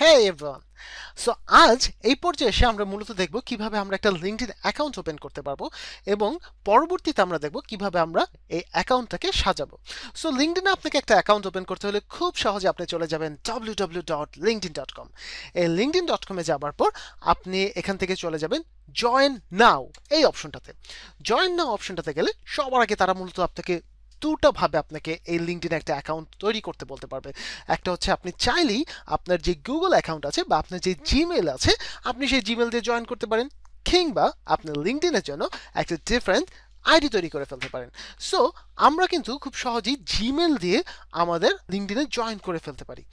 Hey everyone! So আজ এই পর্যায়ে এসে আমরা মূলত দেখব কিভাবে আমরা একটা লিঙ্কডইন অ্যাকাউন্ট ওপেন করতে পারবো এবং পরবর্তীতে আমরা দেখব কিভাবে আমরা এই অ্যাকাউন্টটাকে সাজাবো। সো লিঙ্কডইনে আপনাকে একটা অ্যাকাউন্ট ওপেন করতে হলে খুব সহজে আপনি চলে যাবেন www.linkedin.com। এই linkedin.com এ যাবার পর আপনি এখান থেকে চলে যাবেন জয়েন নাও এই অপশনটাতে। জয়েন নাও অপশনটাতে গেলে সবার আগে তারা মূলত আপনাকে দুটো ভাবে আপনাকে এই লিঙ্কডইনে একটা অ্যাকাউন্ট তৈরি করতে বলতে পারবে। একটা হচ্ছে আপনি চাইলেই আপনার যে গুগল অ্যাকাউন্ট আছে বা আপনার যে জিমেল আছে আপনি সেই জিমেল দিয়ে জয়েন করতে পারেন, কিংবা আপনি লিঙ্কডইনের জন্য একটা ডিফারেন্ট আইডি তৈরি করে ফেলতে পারেন। সো আমরা কিন্তু খুব সহজেই জিমেল দিয়ে আমাদের লিঙ্কডইনে জয়েন করে ফেলতে পারি।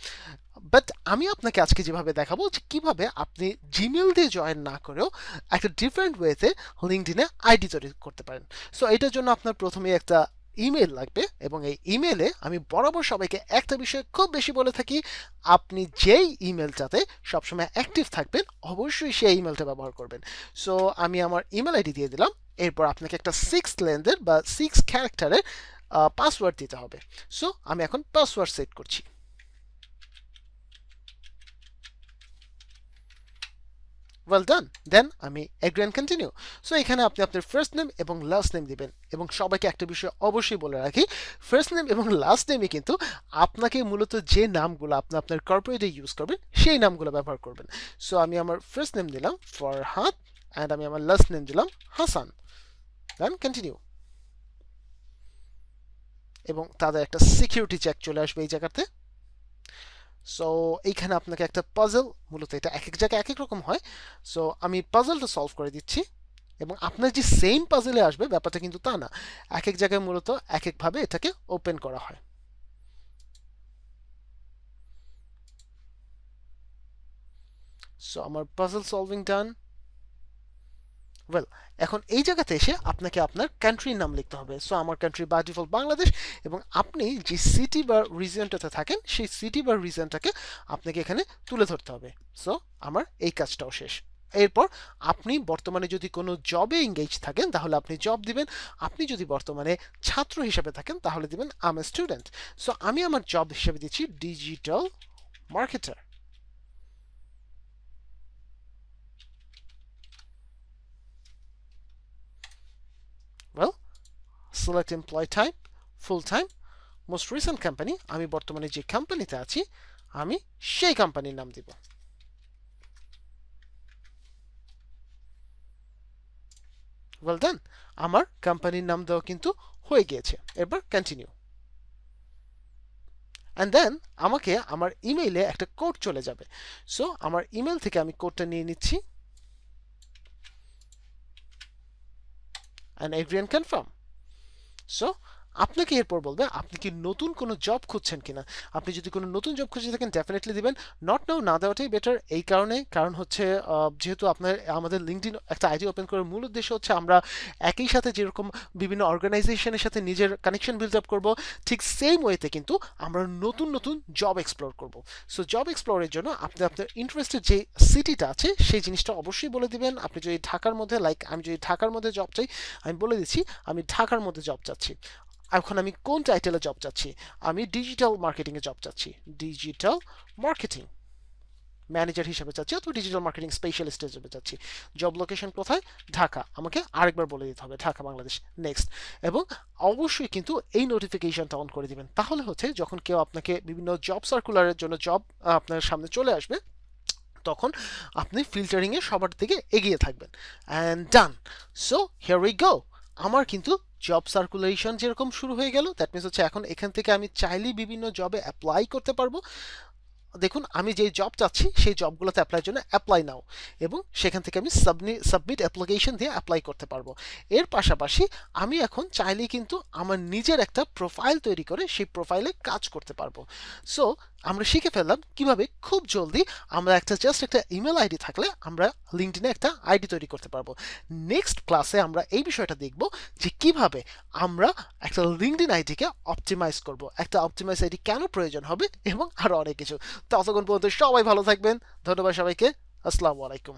বাট আমি আপনাকে আজকে যেভাবে দেখাবো যে কিভাবে আপনি জিমেল দিয়ে জয়েন না করেও একটা ডিফারেন্ট ওয়েতে লিঙ্কডইনে আইডি তৈরি করতে পারেন। সো এটার জন্য আপনার প্রথমে একটা ইমেল লাগবে এবং এই ইমেলে আমি বরাবর সবাইকে একটা বিষয় খুব বেশি বলে থাকি, আপনি যেই ইমেলটাতে সবসময় অ্যাক্টিভ থাকবেন অবশ্যই সেই ইমেলটা ব্যবহার করবেন। সো আমি আমার ইমেল আইডি দিয়ে দিলাম, এরপর আপনাকে একটা 6 লেন্থের বা 6 ক্যারেক্টারের পাসওয়ার্ড দিতে হবে। সো আমি এখন পাসওয়ার্ড সেট করছি। ওয়েল ডান, দেন আমি এগ্রি অ্যান্ড কন্টিনিউ। সো এখানে আপনি আপনার ফার্স্ট নেম এবং লাস্ট নেম দিবেন এবং সবাইকে একটা বিষয় অবশ্যই বলে রাখি, ফার্স্ট নেম এবং লাস্ট নেমে কিন্তু আপনাকে মূলত যে নামগুলো আপনি আপনার কর্পোরেটে ইউজ করবেন সেই নামগুলো ব্যবহার করবেন। সো আমি আমার ফার্স্ট নেম দিলাম ফরহাদ অ্যান্ড আমি আমার লাস্ট নেম দিলাম হাসান, দেন কন্টিনিউ। এবং তাদের একটা সিকিউরিটি চেক চলে আসবে এই জায়গাতে। সো এইখানে আপনাকে একটা পাজল, মূলত এটা এক এক জায়গায় এক এক রকম হয়, সো আমি পাজলটা সলভ করে দিচ্ছি এবং আপনার যে সেম পাজলে আসবে ব্যাপারটা কিন্তু তা না, এক এক জায়গায় মূলত এক একভাবে এটাকে ওপেন করা হয়। সো আমার পাজল সলভিং ডান। ওয়েল, এখন এই জায়গাতে এসে আপনাকে আপনার কান্ট্রির নাম লিখতে হবে। সো আমার কান্ট্রি বাই ডিফল্ট বাংলাদেশ এবং আপনি যে সিটি বা রিজিয়নটাতে থাকেন সেই সিটি বা রিজিয়নটাকে আপনাকে এখানে তুলে ধরতে হবে। সো আমার এই কাজটাও শেষ। এরপর আপনি বর্তমানে যদি কোনো জবে এঙ্গেজ থাকেন তাহলে আপনি জব দিবেন, আপনি যদি বর্তমানে ছাত্র হিসেবে থাকেন তাহলে দিবেন আম এ স্টুডেন্ট। সো আমি আমার জব হিসেবে দিচ্ছি digital marketer. Well, select employ type full time, most recent company, আমি বর্তমানে যে কোম্পানিতে আছি আমি সেই কোম্পানির নাম দিব। ওয়েল ডান, আমার কোম্পানির নাম দেওয়া কিন্তু হয়ে গিয়েছে। এরপর কন্টিনিউ। অ্যান্ড দেন আমাকে আমার ইমেইলে একটা কোড চলে যাবে। সো আমার ইমেল থেকে আমি কোডটা নিয়ে নিচ্ছি and agri and confirm. So আপনাকে এরপর বলবে আপনি কি নতুন কোনো জব খুঁজছেন কিনা। আপনি যদি কোনো নতুন জব খুঁজে থাকেন ডেফিনেটলি দিবেন, নট নাও না দেওয়াটাই বেটার। এই কারণ হচ্ছে যেহেতু আপনার আমাদের লিঙ্কডইন একটা আইডি ওপেন করার মূল উদ্দেশ্য হচ্ছে আমরা একই সাথে যেরকম বিভিন্ন অর্গানাইজেশনের সাথে নিজের কানেকশন বিল্ড আপ করবো, ঠিক সেম ওয়েতে কিন্তু আমরা নতুন নতুন জব এক্সপ্লোর করব। সো জব এক্সপ্লোরের জন্য আপনি আপনার ইন্টারেস্টেড যে সিটিটা আছে সেই জিনিসটা অবশ্যই বলে দিবেন। আপনি যদি ঢাকার মধ্যে, লাইক আমি যদি ঢাকার মধ্যে জব চাই আমি বলে দিচ্ছি আমি ঢাকার মধ্যে জব চাচ্ছি। এখন আমি কোন টাইটেলে জব চাচ্ছি, আমি ডিজিটাল মার্কেটিংয়ে জব চাচ্ছি, ডিজিটাল মার্কেটিং ম্যানেজার হিসেবে চাচ্ছি অথবা ডিজিটাল মার্কেটিং স্পেশালিস্ট হিসেবে চাচ্ছি। জব লোকেশন কোথায়, ঢাকা, আমাকে আরেকবার বলে দিতে হবে ঢাকা বাংলাদেশ, নেক্সট। এবং অবশ্যই কিন্তু এই নোটিফিকেশনটা অন করে দিবেন, তাহলে হচ্ছে যখন কেউ আপনাকে বিভিন্ন জব সার্কুলারের জন্য জব আপনার সামনে চলে আসবে তখন আপনি ফিল্টারিংয়ে সবার দিকে এগিয়ে থাকবেন। And done. So here we go, আমার কিন্তু জব সার্কুলেশন যেরকম শুরু হয়ে গেল, দ্যাট মিনস হচ্ছে এখন এখান থেকে আমি চাইলেই বিভিন্ন জবে অ্যাপ্লাই করতে পারবো। দেখুন আমি যেই জব চাচ্ছি সেই জবগুলোতে অ্যাপ্লাইয়ের জন্য অ্যাপ্লাই নাও এবং সেখান থেকে আমি সাবমিট অ্যাপ্লিকেশন দিয়ে অ্যাপ্লাই করতে পারবো। এর পাশাপাশি আমি এখন চাইলেই কিন্তু আমার নিজের একটা প্রোফাইল তৈরি করে সেই প্রোফাইলে কাজ করতে পারবো। সো আমরা শিখে ফেললাম কিভাবে খুব জলদি আমরা জাস্ট একটা ইমেল আইডি থাকলে আমরা লিঙ্কডইনে একটা আইডি তৈরি করতে পারবো। নেক্সট ক্লাসে আমরা এই বিষয়টা দেখব যে কিভাবে আমরা একটা লিঙ্কডইন আইডিকে অপটিমাইজ করব, একটা অপটিমাইজ আইডি কেন প্রয়োজন হবে এবং আরো অনেক কিছু। ততক্ষণ পর্যন্ত সবাই ভালো থাকবেন। ধন্যবাদ সবাইকে। আসসালামু আলাইকুম।